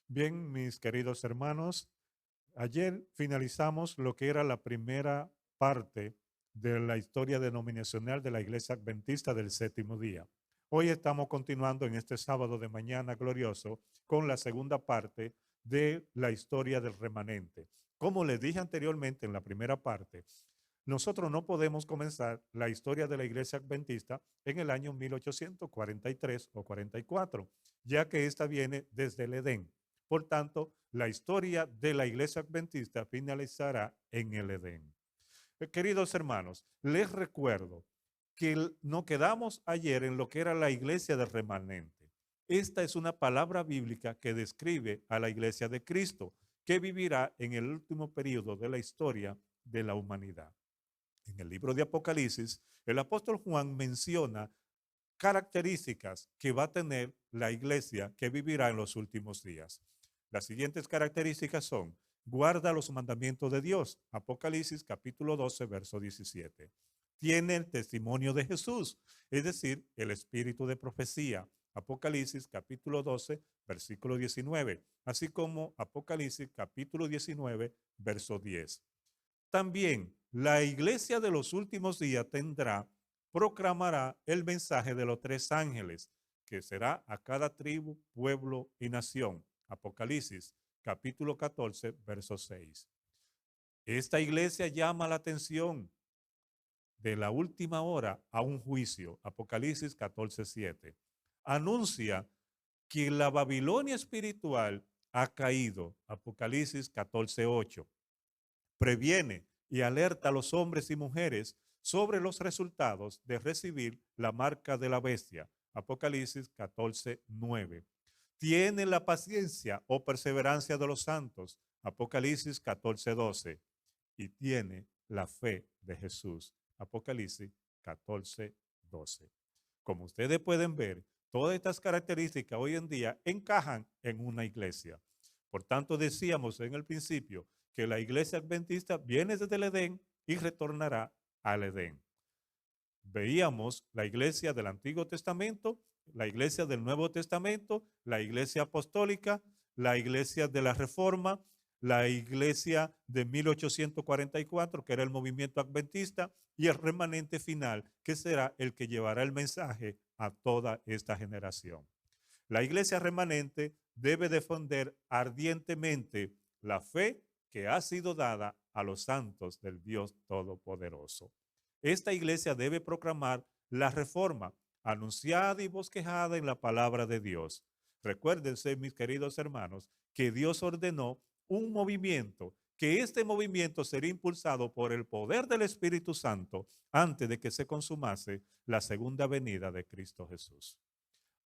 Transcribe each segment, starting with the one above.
Bien, mis queridos hermanos, ayer finalizamos lo que era la primera parte de la historia denominacional de la Iglesia Adventista del Séptimo Día. Hoy estamos continuando en este sábado de mañana glorioso con la segunda parte de la historia del remanente. Como les dije anteriormente en la primera parte, nosotros no podemos comenzar la historia de la Iglesia Adventista en el año 1843 o 44, ya que esta viene desde el Edén. Por tanto, la historia de la Iglesia Adventista finalizará en el Edén. Queridos hermanos, les recuerdo que nos quedamos ayer en lo que era la iglesia del remanente. Esta es una palabra bíblica que describe a la iglesia de Cristo, que vivirá en el último periodo de la historia de la humanidad. En el libro de Apocalipsis, el apóstol Juan menciona características que va a tener la iglesia que vivirá en los últimos días. Las siguientes características son: guarda los mandamientos de Dios, Apocalipsis capítulo 12, verso 17. Tiene el testimonio de Jesús, es decir, el espíritu de profecía, Apocalipsis capítulo 12, versículo 19, así como Apocalipsis capítulo 19, verso 10. También la iglesia de los últimos días proclamará el mensaje de los tres ángeles, que será a cada tribu, pueblo y nación. Apocalipsis, capítulo 14, verso 6. Esta iglesia llama la atención de la última hora a un juicio. Apocalipsis 14, 7. Anuncia que la Babilonia espiritual ha caído. Apocalipsis 14, 8. Previene y alerta a los hombres y mujeres sobre los resultados de recibir la marca de la bestia. Apocalipsis 14, 9. Tiene la paciencia o perseverancia de los santos. Apocalipsis 14, 12. Y tiene la fe de Jesús. Apocalipsis 14, 12. Como ustedes pueden ver, todas estas características hoy en día encajan en una iglesia. Por tanto, decíamos en el principio que la iglesia adventista viene desde el Edén y retornará al Edén. Veíamos la iglesia del Antiguo Testamento, la iglesia del Nuevo Testamento, la iglesia apostólica, la iglesia de la Reforma, la iglesia de 1844, que era el movimiento adventista, y el remanente final, que será el que llevará el mensaje a toda esta generación. La iglesia remanente debe defender ardientemente la fe que ha sido dada a los santos del Dios Todopoderoso. Esta iglesia debe proclamar la reforma anunciada y bosquejada en la palabra de Dios. Recuérdense, mis queridos hermanos, que Dios ordenó un movimiento, que este movimiento sería impulsado por el poder del Espíritu Santo antes de que se consumase la segunda venida de Cristo Jesús.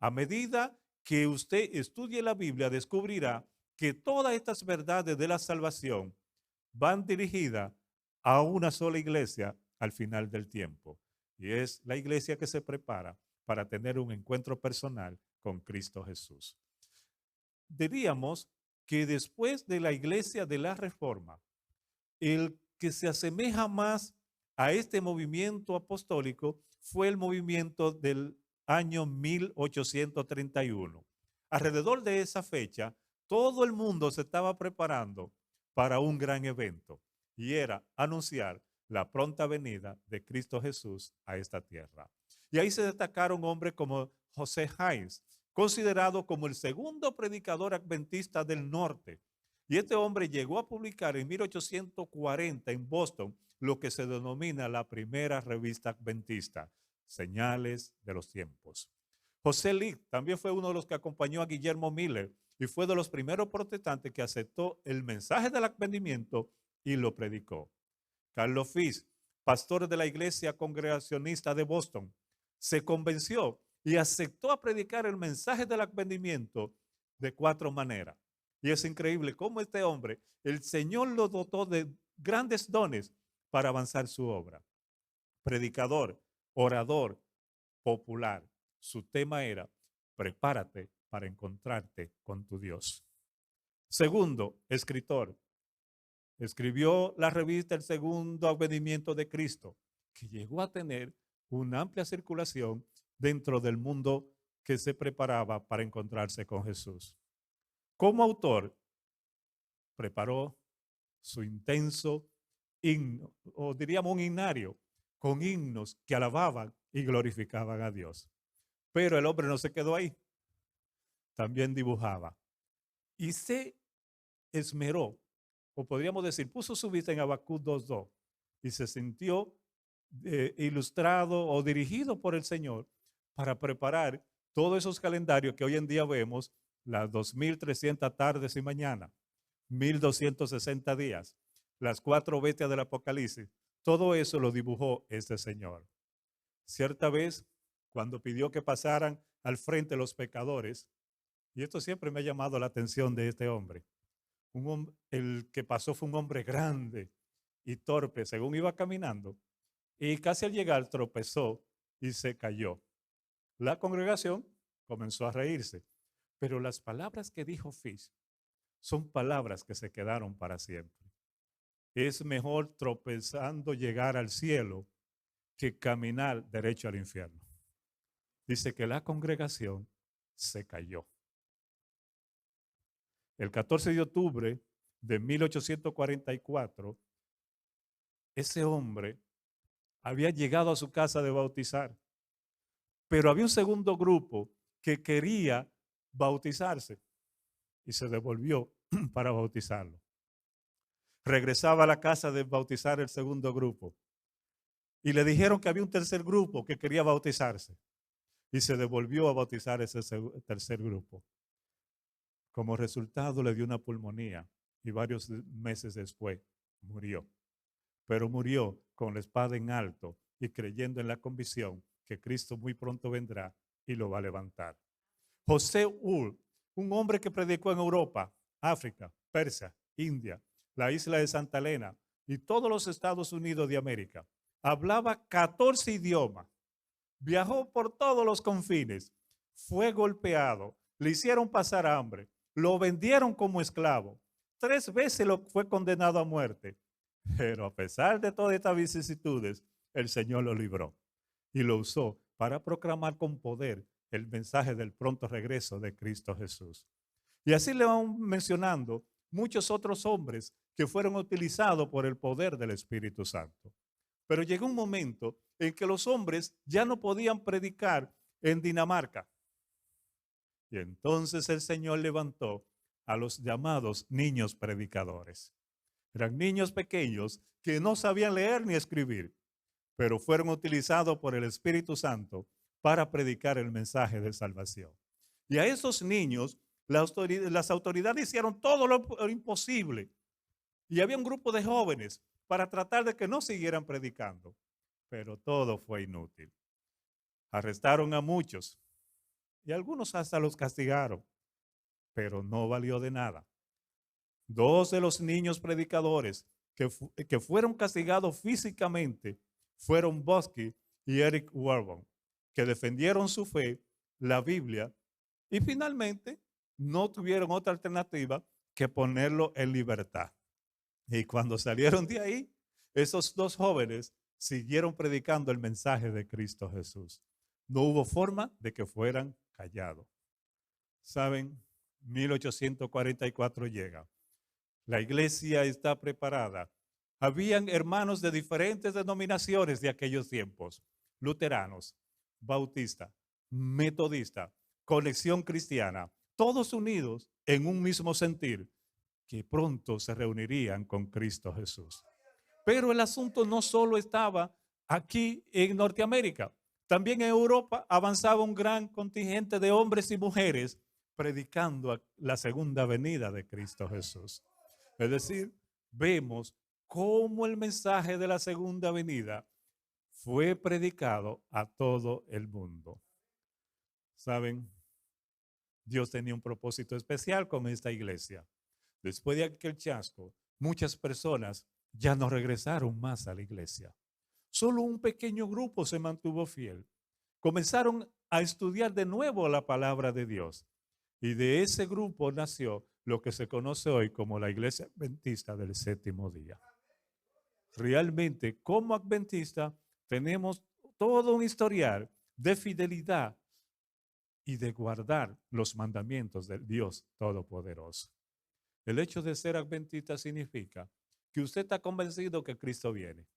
A medida que usted estudie la Biblia, descubrirá que todas estas verdades de la salvación van dirigidas a una sola iglesia al final del tiempo. Y es la iglesia que se prepara para tener un encuentro personal con Cristo Jesús. Diríamos que después de la iglesia de la Reforma, el que se asemeja más a este movimiento apostólico fue el movimiento del año 1831. Alrededor de esa fecha, todo el mundo se estaba preparando para un gran evento y era anunciar la pronta venida de Cristo Jesús a esta tierra. Y ahí se destacaron hombres como José Hines, considerado como el segundo predicador adventista del norte. Y este hombre llegó a publicar en 1840 en Boston lo que se denomina la primera revista adventista, Señales de los Tiempos. José Lee también fue uno de los que acompañó a Guillermo Miller y fue de los primeros protestantes que aceptó el mensaje del advenimiento y lo predicó. Carlos Fish, pastor de la iglesia congregacionista de Boston, se convenció y aceptó a predicar el mensaje del advenimiento de cuatro maneras. Y es increíble cómo este hombre, el Señor lo dotó de grandes dones para avanzar su obra. Predicador, orador, popular. Su tema era: prepárate para encontrarte con tu Dios. Segundo, escritor. Escribió la revista El Segundo Advenimiento de Cristo, que llegó a tener una amplia circulación dentro del mundo que se preparaba para encontrarse con Jesús. Como autor, preparó su intenso himno, o diríamos un himnario, con himnos que alababan y glorificaban a Dios. Pero el hombre no se quedó ahí, también dibujaba. Y se esmeró, o podríamos decir, puso su vista en Habacuc 2:2 y se sintió ilustrado o dirigido por el Señor para preparar todos esos calendarios que hoy en día vemos, las 2300 tardes y mañanas, 1260 días, las 4 bestias del Apocalipsis. Todo eso lo dibujó este señor. Cierta vez, cuando pidió que pasaran al frente los pecadores, y esto siempre me ha llamado la atención de este hombre, el que pasó fue un hombre grande y torpe, según iba caminando, y casi al llegar tropezó y se cayó. La congregación comenzó a reírse, pero las palabras que dijo Fish son palabras que se quedaron para siempre. Es mejor tropezando llegar al cielo que caminar derecho al infierno. Dice que la congregación se cayó. El 14 de octubre de 1844, ese hombre había llegado a su casa de bautizar, pero había un segundo grupo que quería bautizarse y se devolvió para bautizarlo. Regresaba a la casa de bautizar el segundo grupo y le dijeron que había un tercer grupo que quería bautizarse y se devolvió a bautizar ese tercer grupo. Como resultado le dio una pulmonía y varios meses después murió. Pero murió con la espada en alto y creyendo en la convicción que Cristo muy pronto vendrá y lo va a levantar. José Ur, un hombre que predicó en Europa, África, Persia, India, la isla de Santa Elena y todos los Estados Unidos de América. Hablaba 14 idiomas, viajó por todos los confines, fue golpeado, le hicieron pasar hambre, lo vendieron como esclavo, 3 veces lo fue condenado a muerte, pero a pesar de todas estas vicisitudes, el Señor lo libró y lo usó para proclamar con poder el mensaje del pronto regreso de Cristo Jesús. Y así le van mencionando muchos otros hombres que fueron utilizados por el poder del Espíritu Santo. Pero llegó un momento en que los hombres ya no podían predicar en Dinamarca. Y entonces el Señor levantó a los llamados niños predicadores. Eran niños pequeños que no sabían leer ni escribir, pero fueron utilizados por el Espíritu Santo para predicar el mensaje de salvación. Y a esos niños, las autoridades hicieron todo lo imposible. Y había un grupo de jóvenes para tratar de que no siguieran predicando, pero todo fue inútil. Arrestaron a muchos y algunos hasta los castigaron, pero no valió de nada. 2 de los niños predicadores que fueron castigados físicamente fueron Bosky y Eric Warburton, que defendieron su fe, la Biblia, y finalmente no tuvieron otra alternativa que ponerlo en libertad. Y cuando salieron de ahí, esos 2 jóvenes siguieron predicando el mensaje de Cristo Jesús. No hubo forma de que fueran callados. ¿Saben? 1844 llega. La iglesia está preparada. Habían hermanos de diferentes denominaciones de aquellos tiempos, luteranos, bautistas, metodistas, conexión cristiana, todos unidos en un mismo sentir, que pronto se reunirían con Cristo Jesús. Pero el asunto no solo estaba aquí en Norteamérica, también en Europa avanzaba un gran contingente de hombres y mujeres predicando la segunda venida de Cristo Jesús. Es decir, vemos cómo el mensaje de la segunda venida fue predicado a todo el mundo. ¿Saben? Dios tenía un propósito especial con esta iglesia. Después de aquel chasco, muchas personas ya no regresaron más a la iglesia. Solo un pequeño grupo se mantuvo fiel. Comenzaron a estudiar de nuevo la palabra de Dios. Y de ese grupo nació lo que se conoce hoy como la Iglesia Adventista del Séptimo Día. Realmente, como adventista, tenemos todo un historial de fidelidad y de guardar los mandamientos del Dios Todopoderoso. El hecho de ser adventista significa que usted está convencido que Cristo viene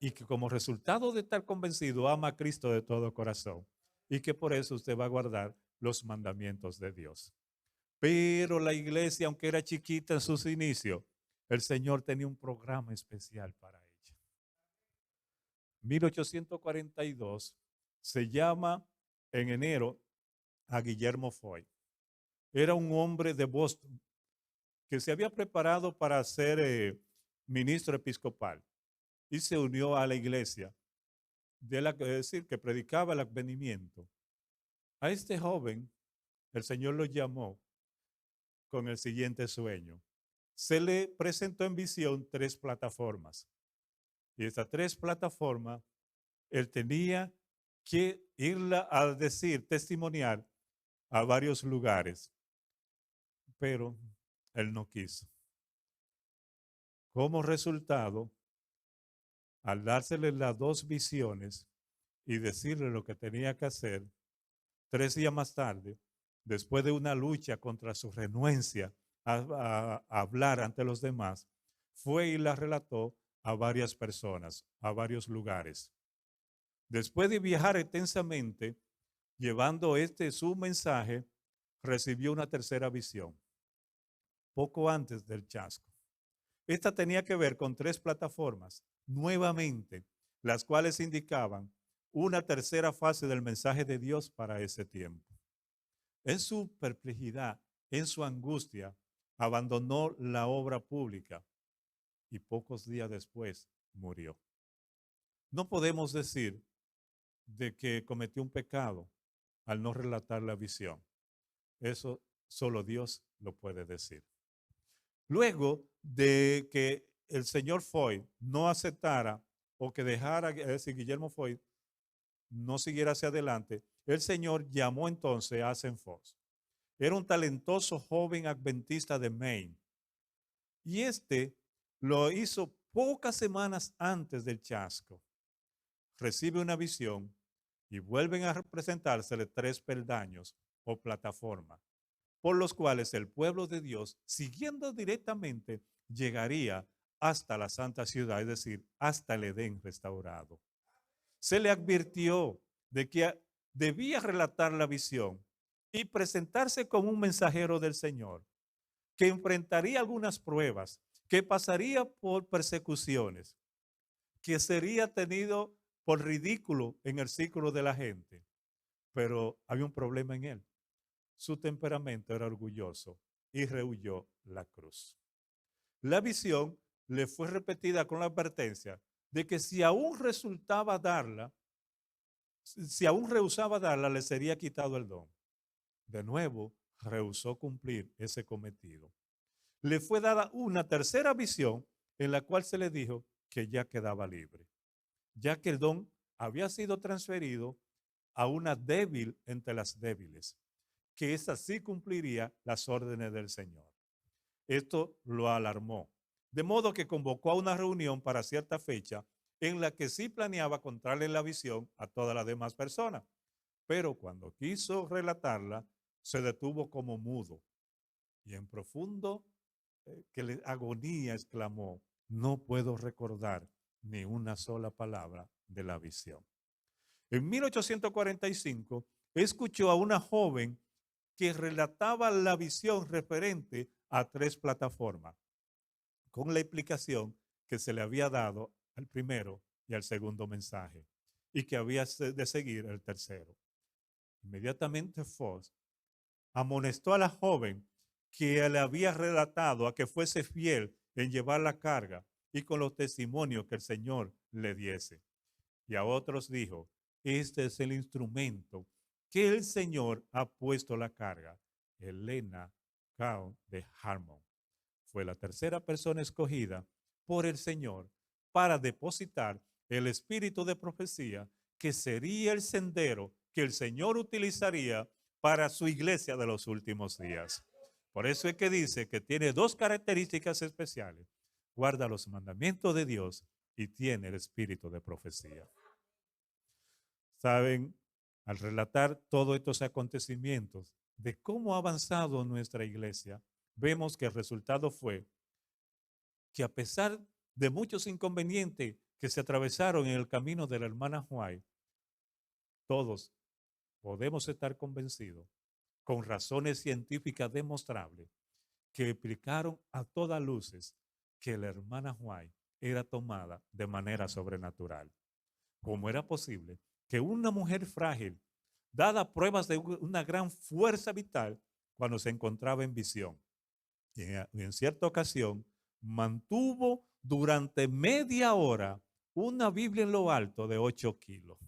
y que como resultado de estar convencido ama a Cristo de todo corazón y que por eso usted va a guardar los mandamientos de Dios. Pero la iglesia, aunque era chiquita en sus inicios, el Señor tenía un programa especial para ella. 1842 se llama en enero a Guillermo Foy. Era un hombre de Boston que se había preparado para ser ministro episcopal y se unió a la iglesia, es decir, que predicaba el advenimiento. A este joven, el Señor lo llamó con el siguiente sueño. Se le presentó en visión 3 plataformas. Y estas 3 plataformas, él tenía que irla a decir, testimoniar a varios lugares. Pero él no quiso. Como resultado, al dársele las 2 visiones y decirle lo que tenía que hacer, 3 días más tarde, después de una lucha contra su renuencia a hablar ante los demás, fue y la relató a varias personas, a varios lugares. Después de viajar extensamente, llevando su mensaje, recibió una tercera visión, poco antes del chasco. Esta tenía que ver con 3 plataformas, nuevamente, las cuales indicaban una tercera fase del mensaje de Dios para ese tiempo. En su perplejidad, en su angustia, abandonó la obra pública y pocos días después murió. No podemos decir de que cometió un pecado al no relatar la visión. Eso solo Dios lo puede decir. Luego de que el señor Foy no aceptara o que dejara, es decir, Guillermo Foy no siguiera hacia adelante, el Señor llamó entonces a Assenfors. Era un talentoso joven adventista de Maine. Y lo hizo pocas semanas antes del chasco. Recibe una visión y vuelven a representársele 3 peldaños o plataformas, por los cuales el pueblo de Dios, siguiendo directamente, llegaría hasta la santa ciudad, es decir, hasta el Edén restaurado. Se le advirtió de que debía relatar la visión y presentarse como un mensajero del Señor, que enfrentaría algunas pruebas, que pasaría por persecuciones, que sería tenido por ridículo en el círculo de la gente. Pero había un problema en él. Su temperamento era orgulloso y rehuyó la cruz. La visión le fue repetida con la advertencia de que si aún rehusaba darla, le sería quitado el don. De nuevo, rehusó cumplir ese cometido. Le fue dada una tercera visión en la cual se le dijo que ya quedaba libre, ya que el don había sido transferido a una débil entre las débiles, que esa sí cumpliría las órdenes del Señor. Esto lo alarmó, de modo que convocó a una reunión para cierta fecha en la que sí planeaba contarle la visión a todas las demás personas, pero cuando quiso relatarla, se detuvo como mudo y en profundo agonía exclamó: no puedo recordar ni una sola palabra de la visión. En 1845 escuchó a una joven que relataba la visión referente a 3 plataformas, con la explicación que se le había dado al primero y al segundo mensaje, y que había de seguir el tercero. Inmediatamente Fox amonestó a la joven que le había relatado a que fuese fiel en llevar la carga y con los testimonios que el Señor le diese. Y a otros dijo: este es el instrumento que el Señor ha puesto la carga. Helena Cao de Harmon fue la tercera persona escogida por el Señor para depositar el espíritu de profecía que sería el sendero que el Señor utilizaría para su iglesia de los últimos días. Por eso es que dice que tiene 2 características especiales: guarda los mandamientos de Dios y tiene el espíritu de profecía. Saben, al relatar todos estos acontecimientos de cómo ha avanzado nuestra iglesia, vemos que el resultado fue que a pesar de muchos inconvenientes que se atravesaron en el camino de la hermana White, todos podemos estar convencidos, con razones científicas demostrables, que explicaron a todas luces que la hermana White era tomada de manera sobrenatural. ¿Cómo era posible que una mujer frágil, dada pruebas de una gran fuerza vital, cuando se encontraba en visión, y en cierta ocasión, mantuvo durante media hora una Biblia en lo alto de 8 kilos?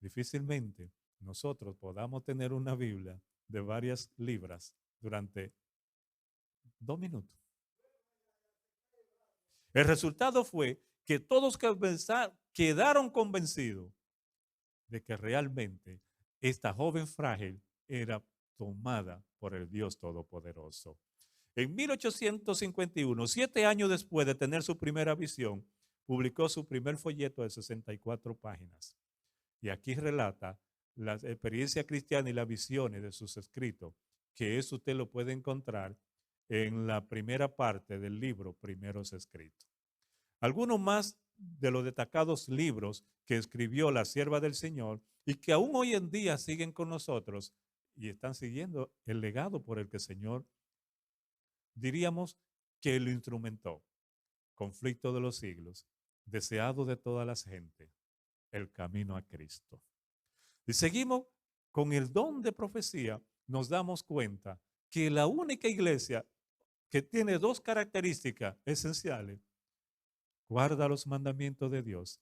Difícilmente nosotros podamos tener una Biblia de varias libras durante 2 minutos. El resultado fue que todos quedaron convencidos de que realmente esta joven frágil era tomada por el Dios Todopoderoso. En 1851, 7 años después de tener su primera visión, publicó su primer folleto de 64 páginas. Y aquí relata la experiencia cristiana y las visiones de sus escritos, que eso usted lo puede encontrar en la primera parte del libro Primeros Escritos. Algunos más de los destacados libros que escribió la sierva del Señor y que aún hoy en día siguen con nosotros y están siguiendo el legado por el que el Señor, diríamos, que lo instrumentó. Conflicto de los siglos, deseado de todas las gentes, el camino a Cristo. Y seguimos con el don de profecía, nos damos cuenta que la única iglesia que tiene dos características esenciales: guarda los mandamientos de Dios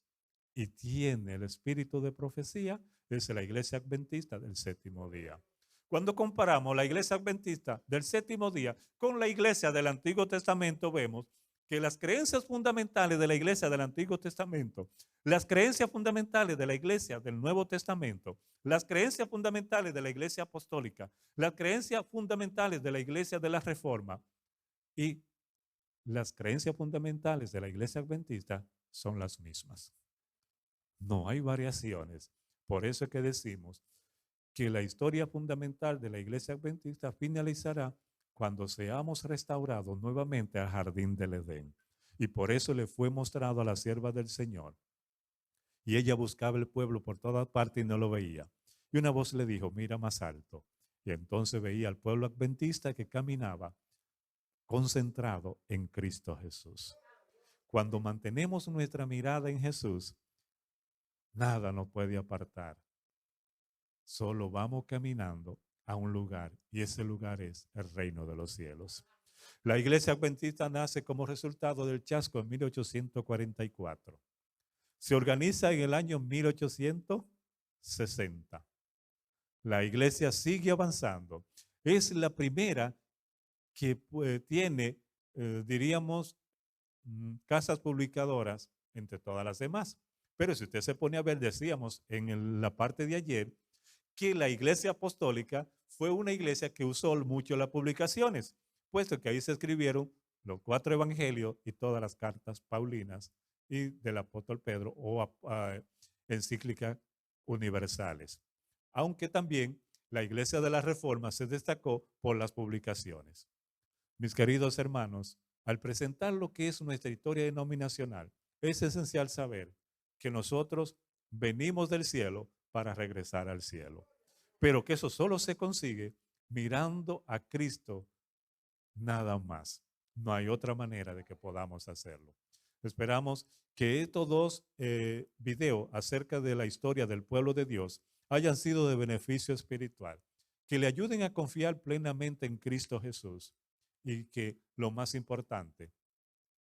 y tiene el espíritu de profecía, es la iglesia adventista del séptimo día. Cuando comparamos la iglesia adventista del séptimo día con la iglesia del Antiguo Testamento, vemos que las creencias fundamentales de la iglesia del Antiguo Testamento, las creencias fundamentales de la iglesia del Nuevo Testamento, las creencias fundamentales de la iglesia apostólica, las creencias fundamentales de la iglesia de la Reforma y las creencias fundamentales de la iglesia adventista son las mismas. No hay variaciones. Por eso es que decimos que la historia fundamental de la iglesia adventista finalizará cuando seamos restaurados nuevamente al jardín del Edén. Y por eso le fue mostrado a la sierva del Señor. Y ella buscaba el pueblo por todas partes y no lo veía. Y una voz le dijo, mira más alto. Y entonces veía al pueblo adventista que caminaba concentrado en Cristo Jesús. Cuando mantenemos nuestra mirada en Jesús, nada nos puede apartar. Solo vamos caminando a un lugar y ese lugar es el reino de los cielos. La iglesia adventista nace como resultado del chasco en 1844. Se organiza en el año 1860. La iglesia sigue avanzando. Es la primera que tiene, diríamos, casas publicadoras entre todas las demás. Pero si usted se pone a ver, decíamos en la parte de ayer, que la iglesia apostólica fue una iglesia que usó mucho las publicaciones, puesto que ahí se escribieron los 4 evangelios y todas las cartas paulinas y del apóstol Pedro o encíclicas universales. Aunque también la iglesia de la Reforma se destacó por las publicaciones. Mis queridos hermanos, al presentar lo que es nuestra historia denominacional, es esencial saber que nosotros venimos del cielo para regresar al cielo. Pero que eso solo se consigue mirando a Cristo nada más. No hay otra manera de que podamos hacerlo. Esperamos que estos dos videos acerca de la historia del pueblo de Dios hayan sido de beneficio espiritual, que le ayuden a confiar plenamente en Cristo Jesús y que lo más importante,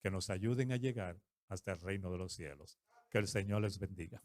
que nos ayuden a llegar hasta el reino de los cielos. Que el Señor les bendiga.